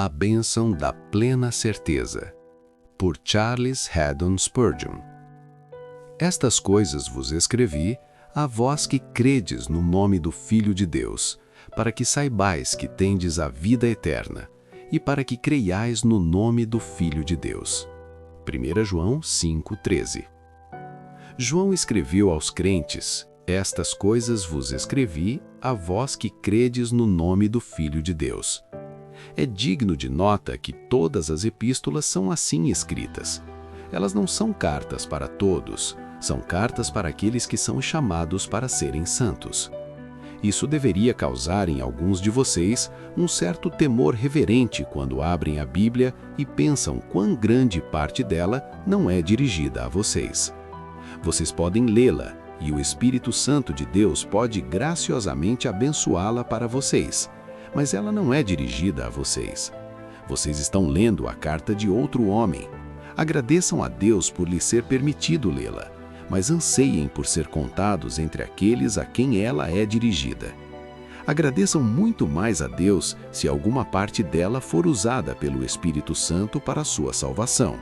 A Bênção da Plena Certeza, por Charles Haddon Spurgeon. Estas coisas vos escrevi, a vós que credes no nome do Filho de Deus, para que saibais que tendes a vida eterna, e para que creiais no nome do Filho de Deus. 1 João 5,13. João escreveu aos crentes: estas coisas vos escrevi, a vós que credes no nome do Filho de Deus. É digno de nota que todas as epístolas são assim escritas. Elas não são cartas para todos, são cartas para aqueles que são chamados para serem santos. Isso deveria causar em alguns de vocês um certo temor reverente quando abrem a Bíblia e pensam quão grande parte dela não é dirigida a vocês. Vocês podem lê-la e o Espírito Santo de Deus pode graciosamente abençoá-la para vocês, mas ela não é dirigida a vocês. Vocês estão lendo a carta de outro homem. Agradeçam a Deus por lhe ser permitido lê-la, mas anseiem por ser contados entre aqueles a quem ela é dirigida. Agradeçam muito mais a Deus se alguma parte dela for usada pelo Espírito Santo para a sua salvação.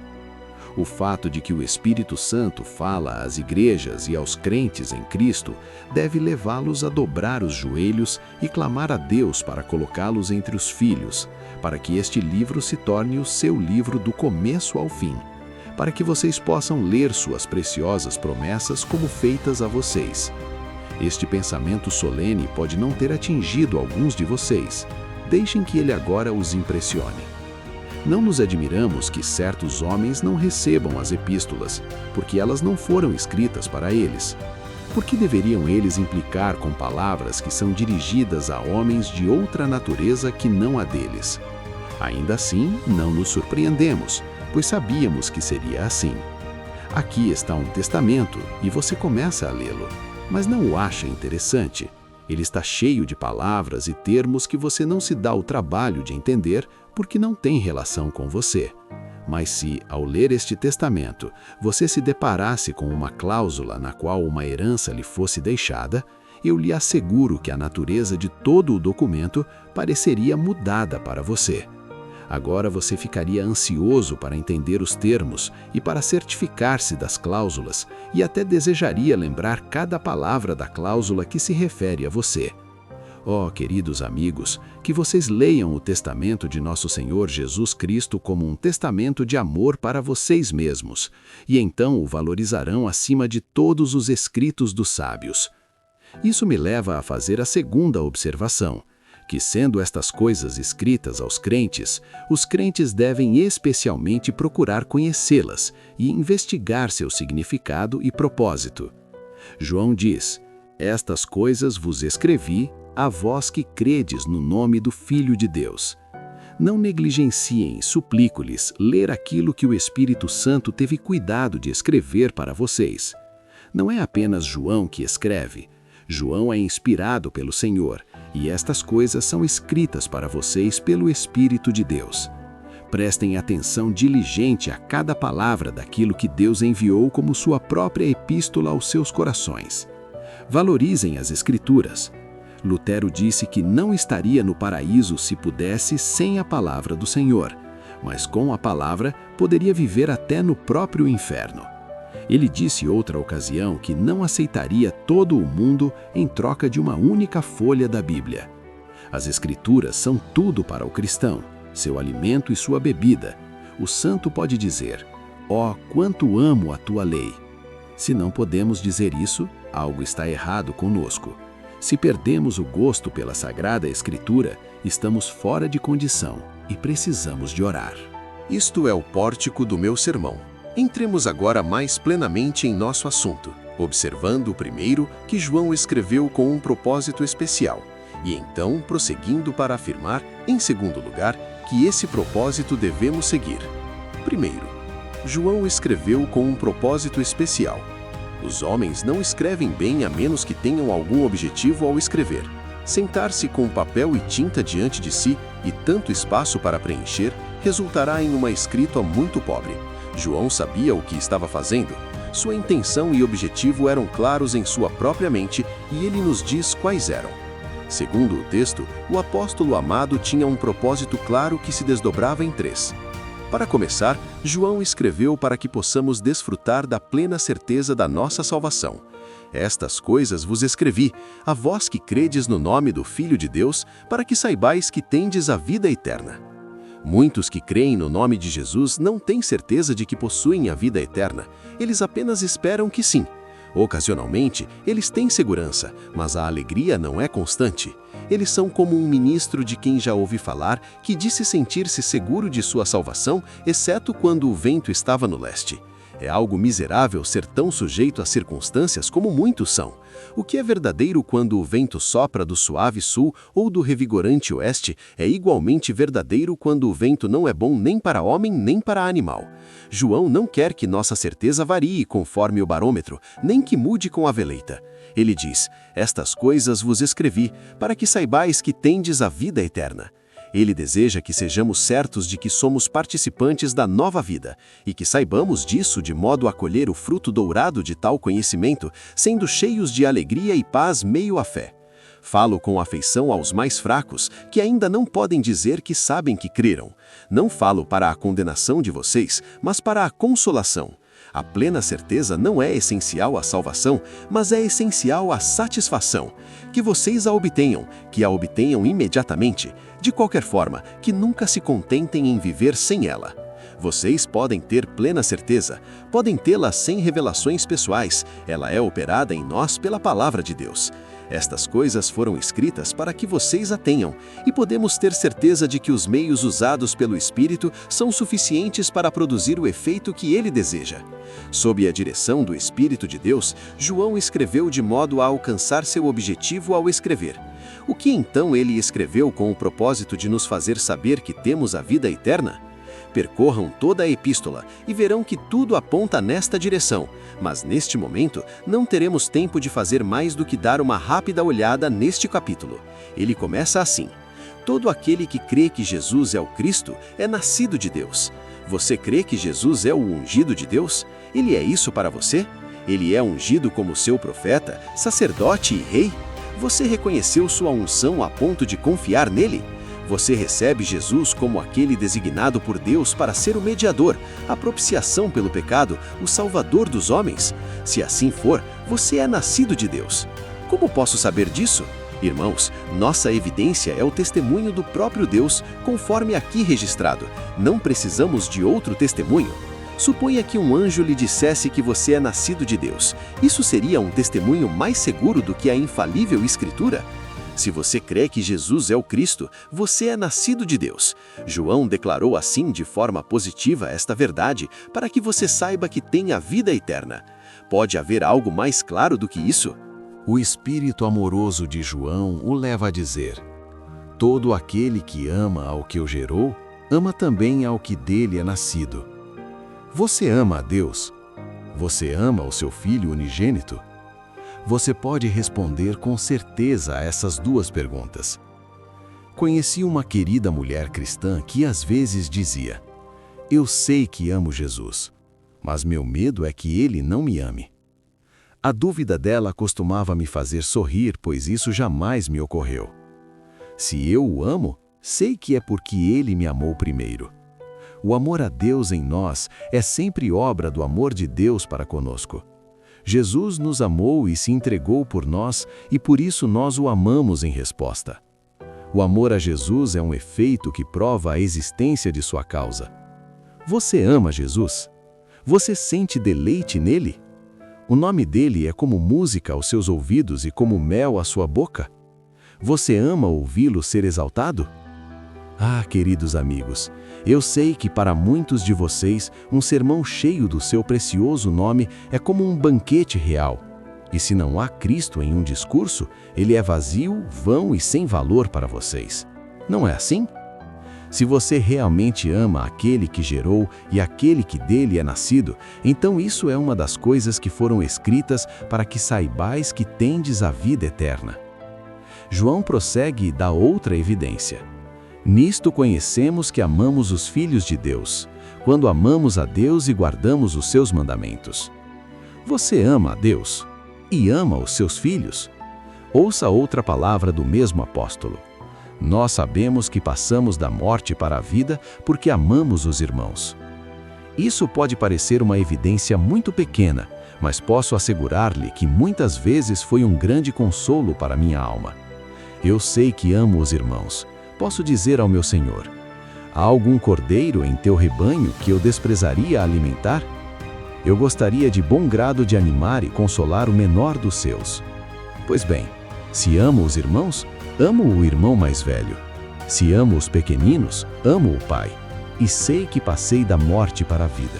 O fato de que o Espírito Santo fala às igrejas e aos crentes em Cristo deve levá-los a dobrar os joelhos e clamar a Deus para colocá-los entre os filhos, para que este livro se torne o seu livro do começo ao fim, para que vocês possam ler suas preciosas promessas como feitas a vocês. Este pensamento solene pode não ter atingido alguns de vocês. Deixem que ele agora os impressione. Não nos admiramos que certos homens não recebam as epístolas, porque elas não foram escritas para eles. Por que deveriam eles implicar com palavras que são dirigidas a homens de outra natureza que não a deles? Ainda assim, não nos surpreendemos, pois sabíamos que seria assim. Aqui está um testamento e você começa a lê-lo, mas não o acha interessante. Ele está cheio de palavras e termos que você não se dá o trabalho de entender porque não tem relação com você. Mas se, ao ler este testamento, você se deparasse com uma cláusula na qual uma herança lhe fosse deixada, eu lhe asseguro que a natureza de todo o documento pareceria mudada para você. Agora você ficaria ansioso para entender os termos e para certificar-se das cláusulas, e até desejaria lembrar cada palavra da cláusula que se refere a você. Oh, queridos amigos, que vocês leiam o testamento de nosso Senhor Jesus Cristo como um testamento de amor para vocês mesmos, e então o valorizarão acima de todos os escritos dos sábios. Isso me leva a fazer a segunda observação, que sendo estas coisas escritas aos crentes, os crentes devem especialmente procurar conhecê-las e investigar seu significado e propósito. João diz: estas coisas vos escrevi, a vós que credes no nome do Filho de Deus. Não negligenciem, suplico-lhes, ler aquilo que o Espírito Santo teve cuidado de escrever para vocês. Não é apenas João que escreve. João é inspirado pelo Senhor, e estas coisas são escritas para vocês pelo Espírito de Deus. Prestem atenção diligente a cada palavra daquilo que Deus enviou como sua própria epístola aos seus corações. Valorizem as Escrituras. Lutero disse que não estaria no paraíso se pudesse sem a palavra do Senhor, mas com a palavra poderia viver até no próprio inferno. Ele disse outra ocasião que não aceitaria todo o mundo em troca de uma única folha da Bíblia. As Escrituras são tudo para o cristão, seu alimento e sua bebida. O santo pode dizer: ó, quanto amo a tua lei. Se não podemos dizer isso, algo está errado conosco. Se perdemos o gosto pela Sagrada Escritura, estamos fora de condição e precisamos de orar. Isto é o pórtico do meu sermão. Entremos agora mais plenamente em nosso assunto, observando primeiro que João escreveu com um propósito especial, e então prosseguindo para afirmar, em segundo lugar, que esse propósito devemos seguir. Primeiro, João escreveu com um propósito especial. Os homens não escrevem bem a menos que tenham algum objetivo ao escrever. Sentar-se com papel e tinta diante de si e tanto espaço para preencher resultará em uma escrita muito pobre. João sabia o que estava fazendo. Sua intenção e objetivo eram claros em sua própria mente e ele nos diz quais eram. Segundo o texto, o apóstolo amado tinha um propósito claro que se desdobrava em 3. Para começar, João escreveu para que possamos desfrutar da plena certeza da nossa salvação. Estas coisas vos escrevi, a vós que credes no nome do Filho de Deus, para que saibais que tendes a vida eterna. Muitos que creem no nome de Jesus não têm certeza de que possuem a vida eterna, eles apenas esperam que sim. Ocasionalmente, eles têm segurança, mas a alegria não é constante. Eles são como um ministro de quem já ouvi falar, que disse sentir-se seguro de sua salvação, exceto quando o vento estava no leste. É algo miserável ser tão sujeito às circunstâncias como muitos são. O que é verdadeiro quando o vento sopra do suave sul ou do revigorante oeste é igualmente verdadeiro quando o vento não é bom nem para homem nem para animal. João não quer que nossa certeza varie conforme o barômetro, nem que mude com a veleita. Ele diz, estas coisas vos escrevi, para que saibais que tendes a vida eterna. Ele deseja que sejamos certos de que somos participantes da nova vida e que saibamos disso de modo a colher o fruto dourado de tal conhecimento, sendo cheios de alegria e paz meio à fé. Falo com afeição aos mais fracos, que ainda não podem dizer que sabem que creram. Não falo para a condenação de vocês, mas para a consolação. A plena certeza não é essencial à salvação, mas é essencial à satisfação. Que vocês a obtenham, que a obtenham imediatamente. De qualquer forma, que nunca se contentem em viver sem ela. Vocês podem ter plena certeza, podem tê-la sem revelações pessoais, ela é operada em nós pela palavra de Deus. Estas coisas foram escritas para que vocês a tenham, e podemos ter certeza de que os meios usados pelo Espírito são suficientes para produzir o efeito que ele deseja. Sob a direção do Espírito de Deus, João escreveu de modo a alcançar seu objetivo ao escrever. O que então ele escreveu com o propósito de nos fazer saber que temos a vida eterna? Percorram toda a epístola e verão que tudo aponta nesta direção, mas neste momento não teremos tempo de fazer mais do que dar uma rápida olhada neste capítulo. Ele começa assim: todo aquele que crê que Jesus é o Cristo é nascido de Deus. Você crê que Jesus é o ungido de Deus? Ele é isso para você? Ele é ungido como seu profeta, sacerdote e rei? Você reconheceu sua unção a ponto de confiar nele? Você recebe Jesus como aquele designado por Deus para ser o mediador, a propiciação pelo pecado, o salvador dos homens? Se assim for, você é nascido de Deus. Como posso saber disso? Irmãos, nossa evidência é o testemunho do próprio Deus, conforme aqui registrado. Não precisamos de outro testemunho. Suponha que um anjo lhe dissesse que você é nascido de Deus. Isso seria um testemunho mais seguro do que a infalível Escritura? Se você crê que Jesus é o Cristo, você é nascido de Deus. João declarou assim de forma positiva esta verdade, para que você saiba que tem a vida eterna. Pode haver algo mais claro do que isso? O espírito amoroso de João o leva a dizer: todo aquele que ama ao que o gerou, ama também ao que dele é nascido. Você ama a Deus? Você ama o seu Filho unigênito? Você pode responder com certeza a essas duas perguntas. Conheci uma querida mulher cristã que às vezes dizia: eu sei que amo Jesus, mas meu medo é que ele não me ame. A dúvida dela costumava me fazer sorrir, pois isso jamais me ocorreu. Se eu o amo, sei que é porque ele me amou primeiro. O amor a Deus em nós é sempre obra do amor de Deus para conosco. Jesus nos amou e se entregou por nós, e por isso nós o amamos em resposta. O amor a Jesus é um efeito que prova a existência de sua causa. Você ama Jesus? Você sente deleite nele? O nome dele é como música aos seus ouvidos e como mel à sua boca? Você ama ouvi-lo ser exaltado? Ah, queridos amigos, eu sei que para muitos de vocês, um sermão cheio do seu precioso nome é como um banquete real. E se não há Cristo em um discurso, ele é vazio, vão e sem valor para vocês. Não é assim? Se você realmente ama aquele que gerou e aquele que dele é nascido, então isso é uma das coisas que foram escritas para que saibais que tendes a vida eterna. João prossegue e dá outra evidência. Nisto conhecemos que amamos os filhos de Deus, quando amamos a Deus e guardamos os seus mandamentos. Você ama a Deus? E ama os seus filhos? Ouça outra palavra do mesmo apóstolo. Nós sabemos que passamos da morte para a vida porque amamos os irmãos. Isso pode parecer uma evidência muito pequena, mas posso assegurar-lhe que muitas vezes foi um grande consolo para minha alma. Eu sei que amo os irmãos. Posso dizer ao meu Senhor: há algum cordeiro em teu rebanho que eu desprezaria alimentar? Eu gostaria de bom grado de animar e consolar o menor dos seus. Pois bem, se amo os irmãos, amo o irmão mais velho. Se amo os pequeninos, amo o Pai. E sei que passei da morte para a vida.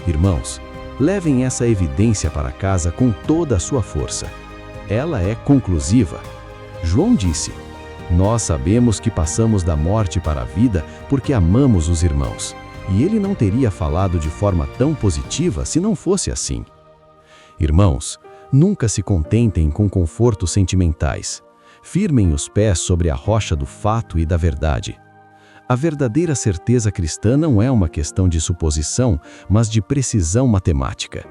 Irmãos, levem essa evidência para casa com toda a sua força. Ela é conclusiva. João disse: nós sabemos que passamos da morte para a vida porque amamos os irmãos. E ele não teria falado de forma tão positiva se não fosse assim. Irmãos, nunca se contentem com confortos sentimentais. Firmem os pés sobre a rocha do fato e da verdade. A verdadeira certeza cristã não é uma questão de suposição, mas de precisão matemática.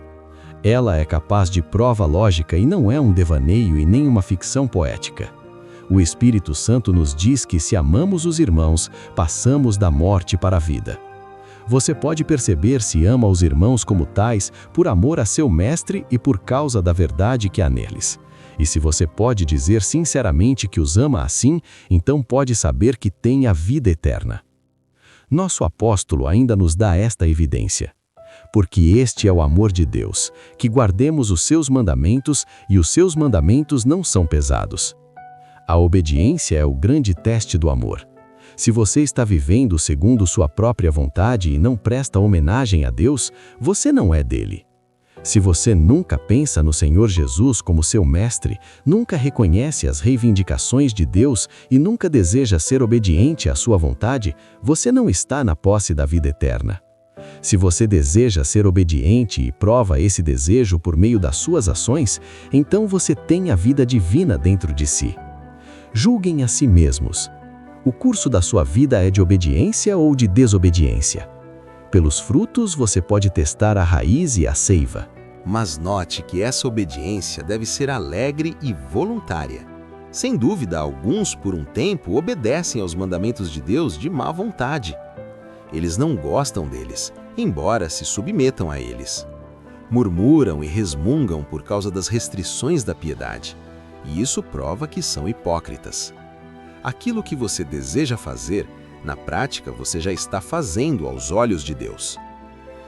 Ela é capaz de prova lógica e não é um devaneio e nem uma ficção poética. O Espírito Santo nos diz que se amamos os irmãos, passamos da morte para a vida. Você pode perceber se ama os irmãos como tais por amor a seu mestre e por causa da verdade que há neles. E se você pode dizer sinceramente que os ama assim, então pode saber que tem a vida eterna. Nosso apóstolo ainda nos dá esta evidência. Porque este é o amor de Deus, que guardemos os seus mandamentos, e os seus mandamentos não são pesados. A obediência é o grande teste do amor. Se você está vivendo segundo sua própria vontade e não presta homenagem a Deus, você não é dele. Se você nunca pensa no Senhor Jesus como seu mestre, nunca reconhece as reivindicações de Deus e nunca deseja ser obediente à sua vontade, você não está na posse da vida eterna. Se você deseja ser obediente e prova esse desejo por meio das suas ações, então você tem a vida divina dentro de si. Julguem a si mesmos. O curso da sua vida é de obediência ou de desobediência? Pelos frutos você pode testar a raiz e a seiva. Mas note que essa obediência deve ser alegre e voluntária. Sem dúvida, alguns, por um tempo, obedecem aos mandamentos de Deus de má vontade. Eles não gostam deles, embora se submetam a eles. Murmuram e resmungam por causa das restrições da piedade. E isso prova que são hipócritas. Aquilo que você deseja fazer, na prática você já está fazendo aos olhos de Deus.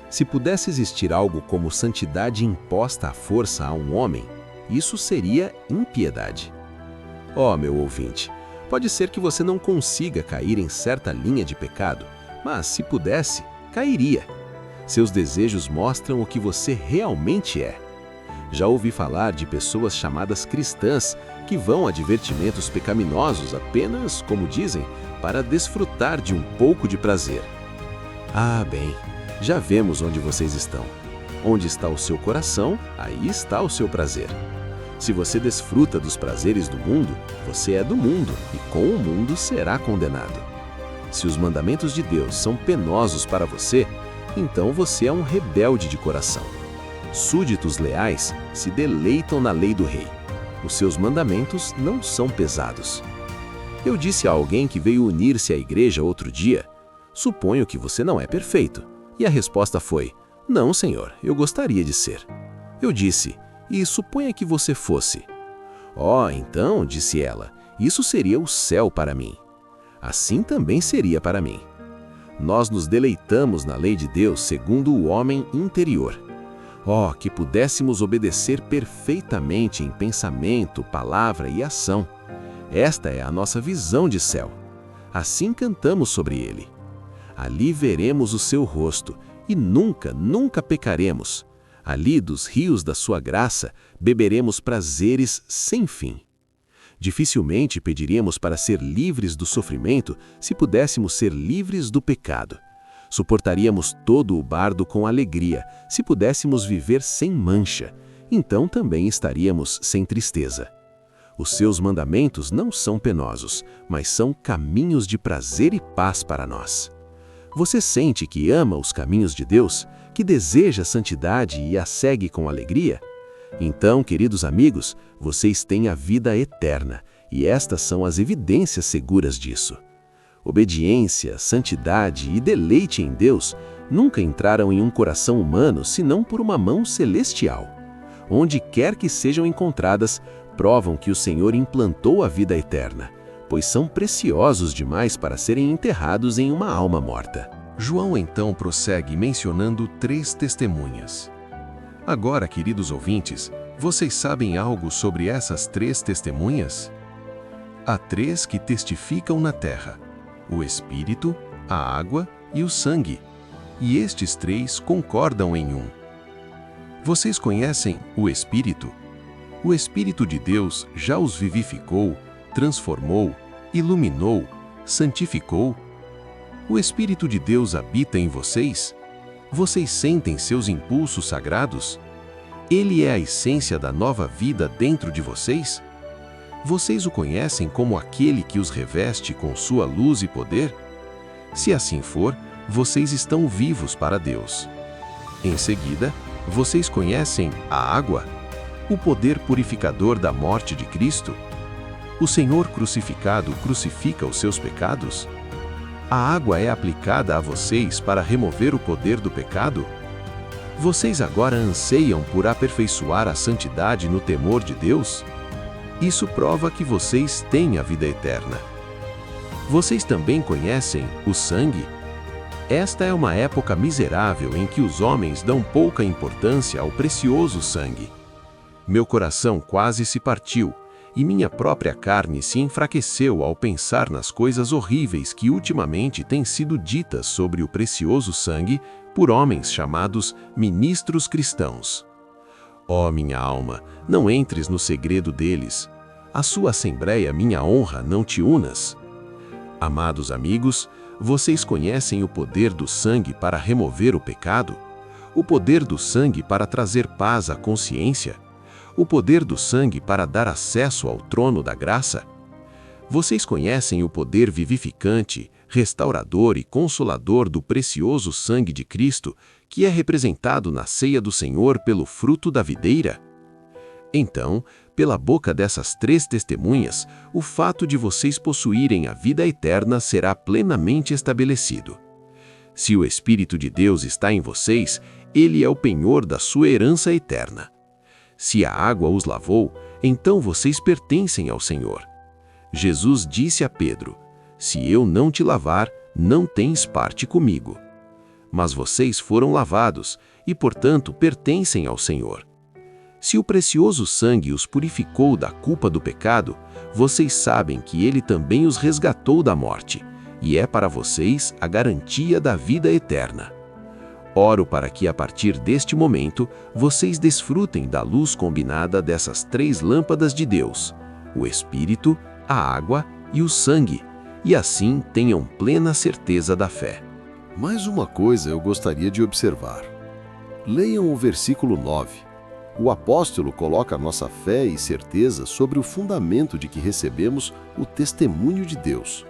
Se pudesse existir algo como santidade imposta à força a um homem, isso seria impiedade. Ó, meu ouvinte, pode ser que você não consiga cair em certa linha de pecado, mas se pudesse, cairia. Seus desejos mostram o que você realmente é. Já ouvi falar de pessoas chamadas cristãs que vão a divertimentos pecaminosos apenas, como dizem, para desfrutar de um pouco de prazer. Ah, bem, já vemos onde vocês estão. Onde está o seu coração, aí está o seu prazer. Se você desfruta dos prazeres do mundo, você é do mundo e com o mundo será condenado. Se os mandamentos de Deus são penosos para você, então você é um rebelde de coração. Súditos leais se deleitam na lei do rei. Os seus mandamentos não são pesados. Eu disse a alguém que veio unir-se à igreja outro dia: suponho que você não é perfeito. E a resposta foi: não, senhor, eu gostaria de ser. Eu disse: e suponha que você fosse. Oh, então, disse ela, isso seria o céu para mim. Assim também seria para mim. Nós nos deleitamos na lei de Deus segundo o homem interior. Oh, que pudéssemos obedecer perfeitamente em pensamento, palavra e ação. Esta é a nossa visão de céu. Assim cantamos sobre ele. Ali veremos o seu rosto e nunca, nunca pecaremos. Ali, dos rios da sua graça, beberemos prazeres sem fim. Dificilmente pediríamos para ser livres do sofrimento se pudéssemos ser livres do pecado. Suportaríamos todo o bardo com alegria se pudéssemos viver sem mancha. Então também estaríamos sem tristeza. Os seus mandamentos não são penosos, mas são caminhos de prazer e paz para nós. Você sente que ama os caminhos de Deus, que deseja santidade e a segue com alegria? Então, queridos amigos, vocês têm a vida eterna, e estas são as evidências seguras disso. Obediência, santidade e deleite em Deus nunca entraram em um coração humano senão por uma mão celestial. Onde quer que sejam encontradas, provam que o Senhor implantou a vida eterna, pois são preciosos demais para serem enterrados em uma alma morta. João então prossegue mencionando 3 testemunhas. Agora, queridos ouvintes, vocês sabem algo sobre essas 3 testemunhas? Há 3 que testificam na terra: o Espírito, a água e o sangue. E estes 3 concordam em um. Vocês conhecem o Espírito? O Espírito de Deus já os vivificou, transformou, iluminou, santificou. O Espírito de Deus habita em vocês? Vocês sentem seus impulsos sagrados? Ele é a essência da nova vida dentro de vocês? Vocês o conhecem como aquele que os reveste com sua luz e poder? Se assim for, vocês estão vivos para Deus. Em seguida, vocês conhecem a água, o poder purificador da morte de Cristo? O Senhor crucificado crucifica os seus pecados? A água é aplicada a vocês para remover o poder do pecado? Vocês agora anseiam por aperfeiçoar a santidade no temor de Deus? Isso prova que vocês têm a vida eterna. Vocês também conhecem o sangue? Esta é uma época miserável em que os homens dão pouca importância ao precioso sangue. Meu coração quase se partiu, e minha própria carne se enfraqueceu ao pensar nas coisas horríveis que ultimamente têm sido ditas sobre o precioso sangue por homens chamados ministros cristãos. Ó minha alma, não entres no segredo deles. A sua assembleia, minha honra, não te unas. Amados amigos, vocês conhecem o poder do sangue para remover o pecado? O poder do sangue para trazer paz à consciência? O poder do sangue para dar acesso ao trono da graça? Vocês conhecem o poder vivificante, restaurador e consolador do precioso sangue de Cristo, que é representado na ceia do Senhor pelo fruto da videira? Então, pela boca dessas 3 testemunhas, o fato de vocês possuírem a vida eterna será plenamente estabelecido. Se o Espírito de Deus está em vocês, ele é o penhor da sua herança eterna. Se a água os lavou, então vocês pertencem ao Senhor. Jesus disse a Pedro: se eu não te lavar, não tens parte comigo. Mas vocês foram lavados e, portanto, pertencem ao Senhor. Se o precioso sangue os purificou da culpa do pecado, vocês sabem que ele também os resgatou da morte, e é para vocês a garantia da vida eterna. Oro para que, a partir deste momento, vocês desfrutem da luz combinada dessas 3 lâmpadas de Deus: o Espírito, a água e o sangue, e assim tenham plena certeza da fé. Mais uma coisa eu gostaria de observar. Leiam o versículo 9. O apóstolo coloca nossa fé e certeza sobre o fundamento de que recebemos o testemunho de Deus.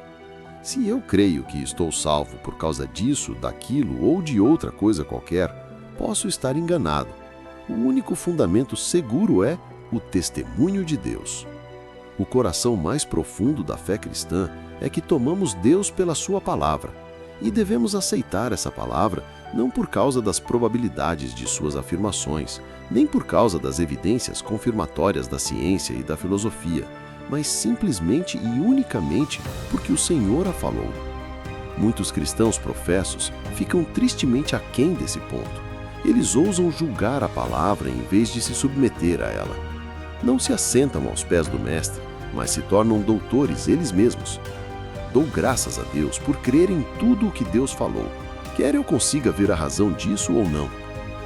Se eu creio que estou salvo por causa disso, daquilo ou de outra coisa qualquer, posso estar enganado. O único fundamento seguro é o testemunho de Deus. O coração mais profundo da fé cristã é que tomamos Deus pela sua palavra, e devemos aceitar essa palavra não por causa das probabilidades de suas afirmações, nem por causa das evidências confirmatórias da ciência e da filosofia, mas simplesmente e unicamente porque o Senhor a falou. Muitos cristãos professos ficam tristemente aquém desse ponto. Eles ousam julgar a palavra em vez de se submeter a ela. Não se assentam aos pés do Mestre, mas se tornam doutores eles mesmos. Dou graças a Deus por crer em tudo o que Deus falou, quer eu consiga ver a razão disso ou não.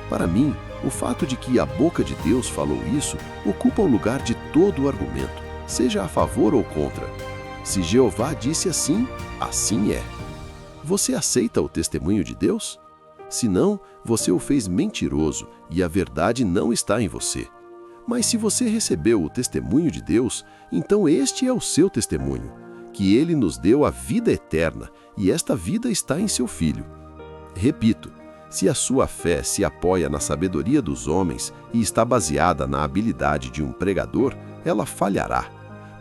Para mim, o fato de que a boca de Deus falou isso ocupa o lugar de todo o argumento, seja a favor ou contra. Se Jeová disse assim, assim é. Você aceita o testemunho de Deus? Se não, você o fez mentiroso e a verdade não está em você. Mas se você recebeu o testemunho de Deus, então este é o seu testemunho, que ele nos deu a vida eterna, e esta vida está em seu Filho. Repito, se a sua fé se apoia na sabedoria dos homens e está baseada na habilidade de um pregador, ela falhará.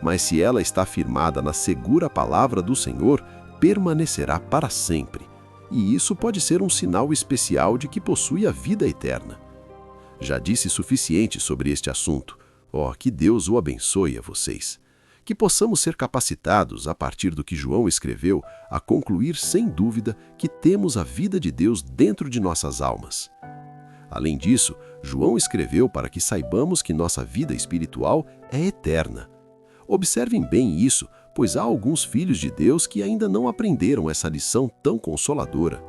Mas se ela está firmada na segura palavra do Senhor, permanecerá para sempre. E isso pode ser um sinal especial de que possui a vida eterna. Já disse suficiente sobre este assunto. Que Deus o abençoe a vocês. Que possamos ser capacitados, a partir do que João escreveu, a concluir sem dúvida que temos a vida de Deus dentro de nossas almas. Além disso, João escreveu para que saibamos que nossa vida espiritual é eterna. Observem bem isso, pois há alguns filhos de Deus que ainda não aprenderam essa lição tão consoladora.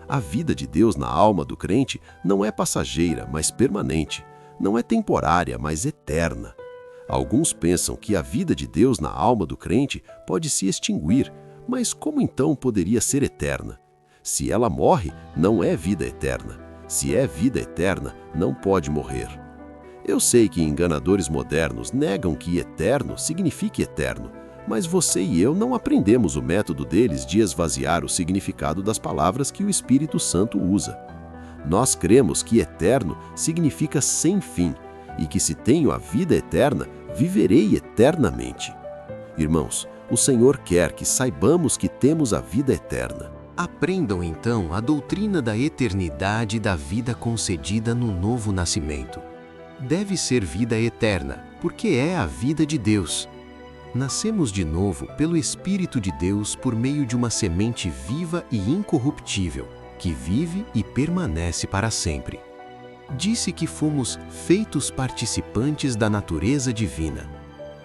A vida de Deus na alma do crente não é passageira, mas permanente. Não é temporária, mas eterna. Alguns pensam que a vida de Deus na alma do crente pode se extinguir, mas como então poderia ser eterna? Se ela morre, não é vida eterna. Se é vida eterna, não pode morrer. Eu sei que enganadores modernos negam que eterno signifique eterno, mas você e eu não aprendemos o método deles de esvaziar o significado das palavras que o Espírito Santo usa. Nós cremos que eterno significa sem fim, e que se tenho a vida eterna, viverei eternamente. Irmãos, o Senhor quer que saibamos que temos a vida eterna. Aprendam então a doutrina da eternidade da vida concedida no novo nascimento. Deve ser vida eterna, porque é a vida de Deus. Nascemos de novo pelo Espírito de Deus por meio de uma semente viva e incorruptível, que vive e permanece para sempre. Disse que fomos feitos participantes da natureza divina.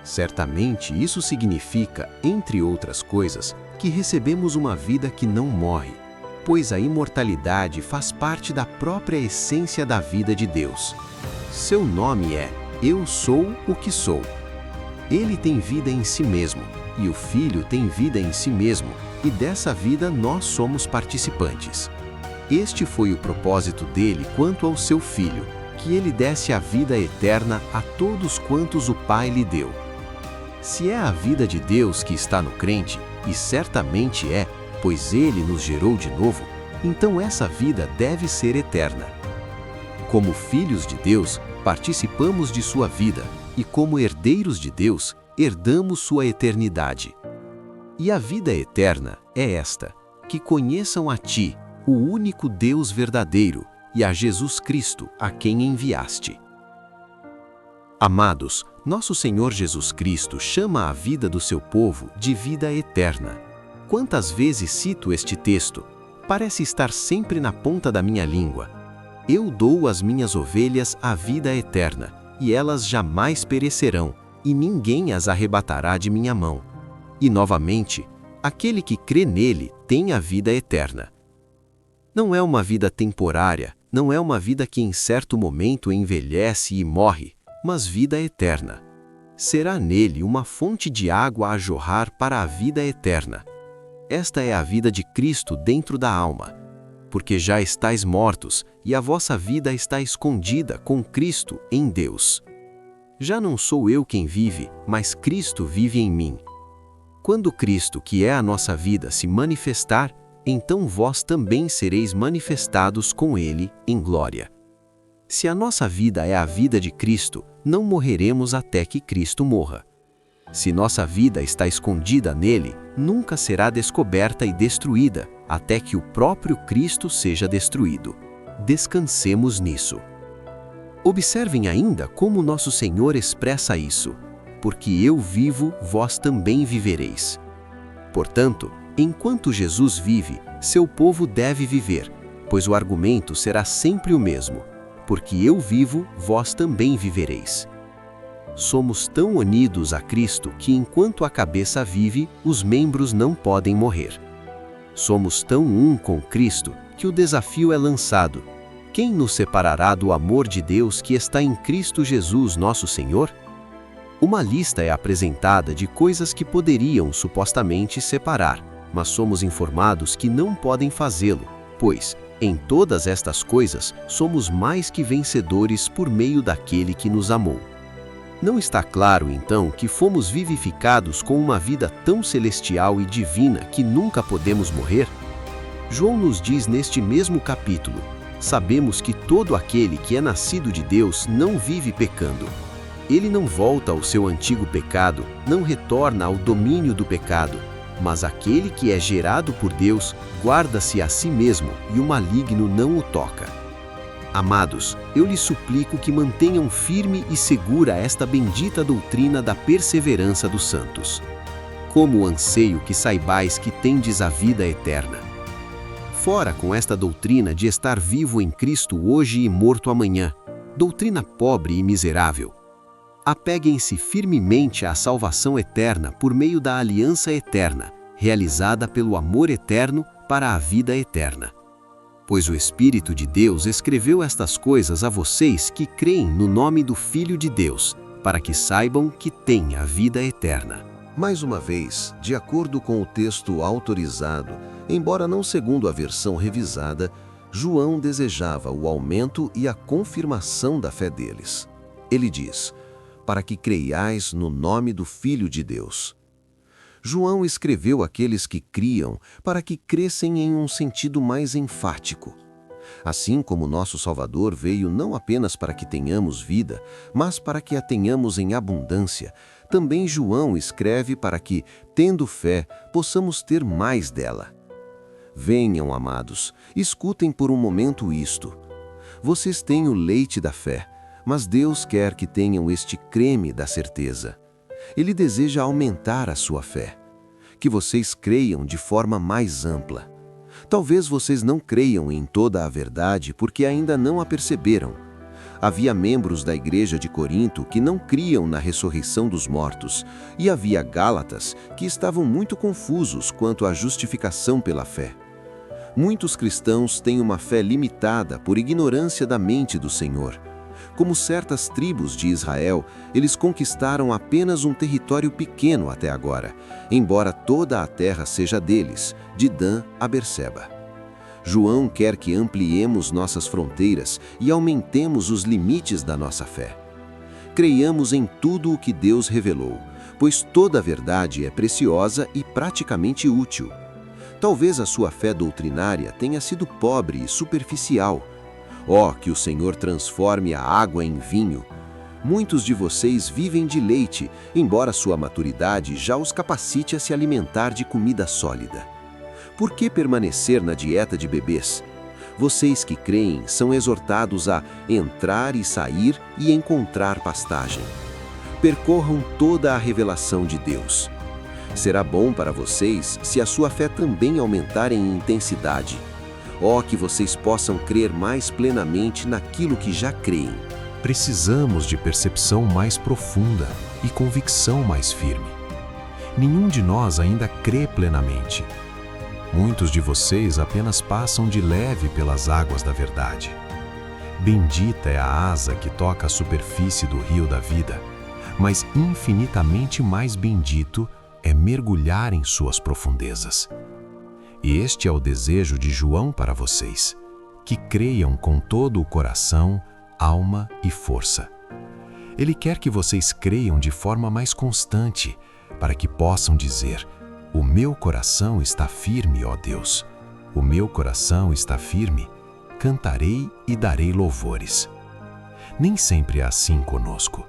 Certamente isso significa, entre outras coisas, que recebemos uma vida que não morre, pois a imortalidade faz parte da própria essência da vida de Deus. Seu nome é Eu Sou o que Sou. Ele tem vida em si mesmo, e o Filho tem vida em si mesmo, e dessa vida nós somos participantes. Este foi o propósito dele quanto ao seu Filho, que ele desse a vida eterna a todos quantos o Pai lhe deu. Se é a vida de Deus que está no crente, e certamente é, pois ele nos gerou de novo, então essa vida deve ser eterna. Como filhos de Deus, participamos de sua vida, e como herdeiros de Deus, herdamos sua eternidade. E a vida eterna é esta, que conheçam a ti, o único Deus verdadeiro, e a Jesus Cristo, a quem enviaste. Amados, nosso Senhor Jesus Cristo chama a vida do seu povo de vida eterna. Quantas vezes cito este texto? Parece estar sempre na ponta da minha língua. Eu dou às minhas ovelhas a vida eterna, e elas jamais perecerão, e ninguém as arrebatará de minha mão. E novamente, aquele que crê nele tem a vida eterna. Não é uma vida temporária, não é uma vida que em certo momento envelhece e morre, mas vida eterna. Será nele uma fonte de água a jorrar para a vida eterna. Esta é a vida de Cristo dentro da alma. Porque já estáis mortos, e a vossa vida está escondida com Cristo em Deus. Já não sou eu quem vive, mas Cristo vive em mim. Quando Cristo, que é a nossa vida, se manifestar, então vós também sereis manifestados com Ele em glória. Se a nossa vida é a vida de Cristo, não morreremos até que Cristo morra. Se nossa vida está escondida nele, nunca será descoberta e destruída, até que o próprio Cristo seja destruído. Descansemos nisso. Observem ainda como nosso Senhor expressa isso: porque eu vivo, vós também vivereis. Portanto, enquanto Jesus vive, seu povo deve viver, pois o argumento será sempre o mesmo: porque eu vivo, vós também vivereis. Somos tão unidos a Cristo que enquanto a cabeça vive, os membros não podem morrer. Somos tão um com Cristo que o desafio é lançado: quem nos separará do amor de Deus que está em Cristo Jesus nosso Senhor? Uma lista é apresentada de coisas que poderiam supostamente separar, mas somos informados que não podem fazê-lo, pois, em todas estas coisas, somos mais que vencedores por meio daquele que nos amou. Não está claro, então, que fomos vivificados com uma vida tão celestial e divina que nunca podemos morrer? João nos diz neste mesmo capítulo: Sabemos que todo aquele que é nascido de Deus não vive pecando. Ele não volta ao seu antigo pecado, não retorna ao domínio do pecado, mas aquele que é gerado por Deus guarda-se a si mesmo e o maligno não o toca. Amados, eu lhes suplico que mantenham firme e segura esta bendita doutrina da perseverança dos santos. Como anseio que saibais que tendes a vida eterna. Fora com esta doutrina de estar vivo em Cristo hoje e morto amanhã, doutrina pobre e miserável. Apeguem-se firmemente à salvação eterna por meio da aliança eterna, realizada pelo amor eterno para a vida eterna. Pois o Espírito de Deus escreveu estas coisas a vocês que creem no nome do Filho de Deus, para que saibam que têm a vida eterna. Mais uma vez, de acordo com o texto autorizado, embora não segundo a versão revisada, João desejava o aumento e a confirmação da fé deles. Ele diz, para que creiais no nome do Filho de Deus. João escreveu àqueles que criam para que crescem em um sentido mais enfático. Assim como nosso Salvador veio não apenas para que tenhamos vida, mas para que a tenhamos em abundância, também João escreve para que, tendo fé, possamos ter mais dela. Venham, amados, escutem por um momento isto. Vocês têm o leite da fé, mas Deus quer que tenham este creme da certeza. Ele deseja aumentar a sua fé, que vocês creiam de forma mais ampla. Talvez vocês não creiam em toda a verdade porque ainda não a perceberam. Havia membros da igreja de Corinto que não criam na ressurreição dos mortos, e havia Gálatas que estavam muito confusos quanto à justificação pela fé. Muitos cristãos têm uma fé limitada por ignorância da mente do Senhor. Como certas tribos de Israel, eles conquistaram apenas um território pequeno até agora, embora toda a terra seja deles, de Dan a Berseba. João quer que ampliemos nossas fronteiras e aumentemos os limites da nossa fé. Creiamos em tudo o que Deus revelou, pois toda a verdade é preciosa e praticamente útil. Talvez a sua fé doutrinária tenha sido pobre e superficial. Ó, que o Senhor transforme a água em vinho. Muitos de vocês vivem de leite, embora sua maturidade já os capacite a se alimentar de comida sólida. Por que permanecer na dieta de bebês? Vocês que creem são exortados a entrar e sair e encontrar pastagem. Percorram toda a revelação de Deus. Será bom para vocês se a sua fé também aumentar em intensidade. Ó, que vocês possam crer mais plenamente naquilo que já creem. Precisamos de percepção mais profunda e convicção mais firme. Nenhum de nós ainda crê plenamente. Muitos de vocês apenas passam de leve pelas águas da verdade. Bendita é a asa que toca a superfície do rio da vida, mas infinitamente mais bendito é mergulhar em suas profundezas. E este é o desejo de João para vocês, que creiam com todo o coração, alma e força. Ele quer que vocês creiam de forma mais constante, para que possam dizer: o meu coração está firme, ó Deus. O meu coração está firme, cantarei e darei louvores. Nem sempre é assim conosco.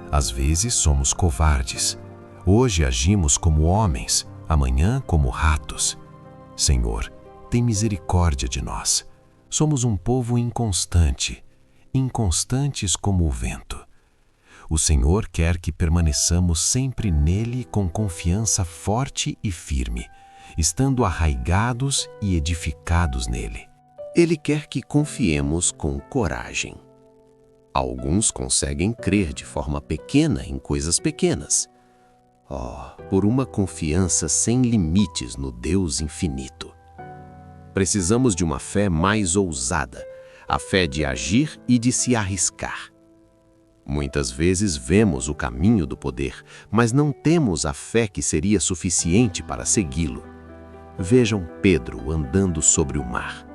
Às vezes somos covardes. Hoje agimos como homens, amanhã como ratos. Senhor, tem misericórdia de nós. Somos um povo inconstante, inconstantes como o vento. O Senhor quer que permaneçamos sempre nele com confiança forte e firme, estando arraigados e edificados nele. Ele quer que confiemos com coragem. Alguns conseguem crer de forma pequena em coisas pequenas. Por uma confiança sem limites no Deus infinito. Precisamos de uma fé mais ousada, a fé de agir e de se arriscar. Muitas vezes vemos o caminho do poder, mas não temos a fé que seria suficiente para segui-lo. Vejam Pedro andando sobre o mar.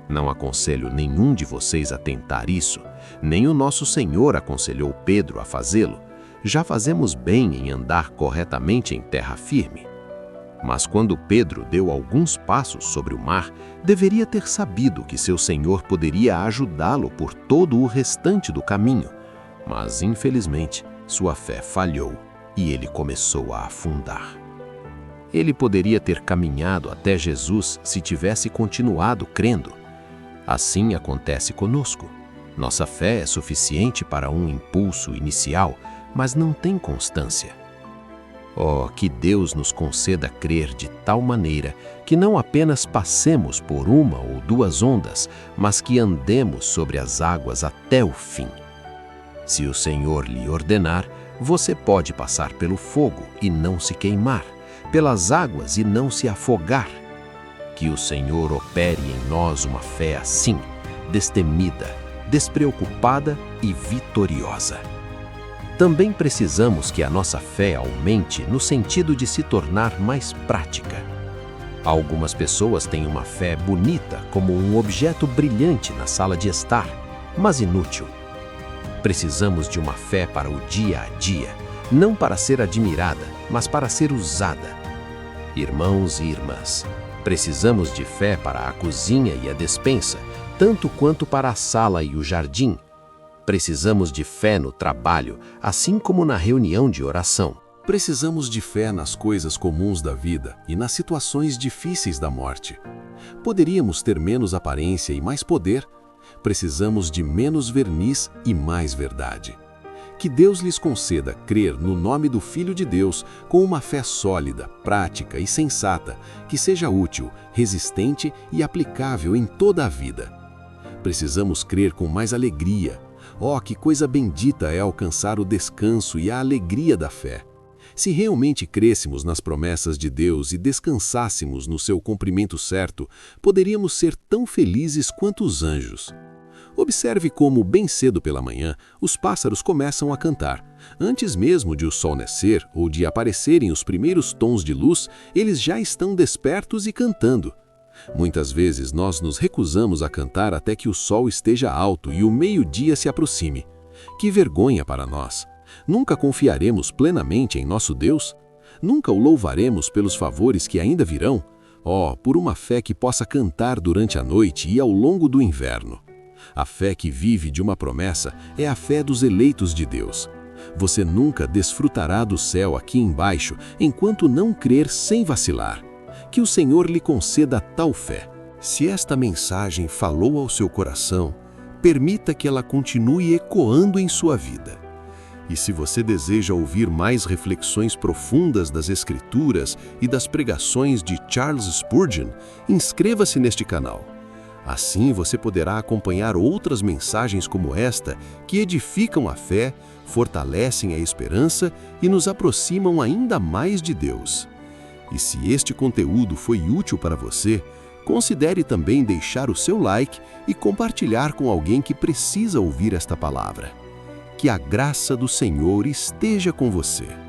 Não aconselho nenhum de vocês a tentar isso, nem o nosso Senhor aconselhou Pedro a fazê-lo. Já fazemos bem em andar corretamente em terra firme. Mas quando Pedro deu alguns passos sobre o mar, deveria ter sabido que seu Senhor poderia ajudá-lo por todo o restante do caminho. Mas, infelizmente, sua fé falhou e ele começou a afundar. Ele poderia ter caminhado até Jesus se tivesse continuado crendo. Assim acontece conosco. Nossa fé é suficiente para um impulso inicial, mas não tem constância. Oh, que Deus nos conceda crer de tal maneira que não apenas passemos por uma ou duas ondas, mas que andemos sobre as águas até o fim. Se o Senhor lhe ordenar, você pode passar pelo fogo e não se queimar, pelas águas e não se afogar. Que o Senhor opere em nós uma fé assim, destemida, despreocupada e vitoriosa. Também precisamos que a nossa fé aumente no sentido de se tornar mais prática. Algumas pessoas têm uma fé bonita como um objeto brilhante na sala de estar, mas inútil. Precisamos de uma fé para o dia a dia, não para ser admirada, mas para ser usada. Irmãos e irmãs, precisamos de fé para a cozinha e a despensa, tanto quanto para a sala e o jardim. Precisamos de fé no trabalho, assim como na reunião de oração. Precisamos de fé nas coisas comuns da vida e nas situações difíceis da morte. Poderíamos ter menos aparência e mais poder. Precisamos de menos verniz e mais verdade. Que Deus lhes conceda crer no nome do Filho de Deus com uma fé sólida, prática e sensata, que seja útil, resistente e aplicável em toda a vida. Precisamos crer com mais alegria. Oh, que coisa bendita é alcançar o descanso e a alegria da fé! Se realmente crêssemos nas promessas de Deus e descansássemos no seu cumprimento certo, poderíamos ser tão felizes quanto os anjos. Observe como, bem cedo pela manhã, os pássaros começam a cantar. Antes mesmo de o sol nascer ou de aparecerem os primeiros tons de luz, eles já estão despertos e cantando. Muitas vezes nós nos recusamos a cantar até que o sol esteja alto e o meio-dia se aproxime. Que vergonha para nós! Nunca confiaremos plenamente em nosso Deus? Nunca o louvaremos pelos favores que ainda virão? Oh, por uma fé que possa cantar durante a noite e ao longo do inverno. A fé que vive de uma promessa é a fé dos eleitos de Deus. Você nunca desfrutará do céu aqui embaixo enquanto não crer sem vacilar. Que o Senhor lhe conceda tal fé. Se esta mensagem falou ao seu coração, permita que ela continue ecoando em sua vida. E se você deseja ouvir mais reflexões profundas das Escrituras e das pregações de Charles Spurgeon, inscreva-se neste canal. Assim você poderá acompanhar outras mensagens como esta que edificam a fé, fortalecem a esperança e nos aproximam ainda mais de Deus. E se este conteúdo foi útil para você, considere também deixar o seu like e compartilhar com alguém que precisa ouvir esta palavra. Que a graça do Senhor esteja com você.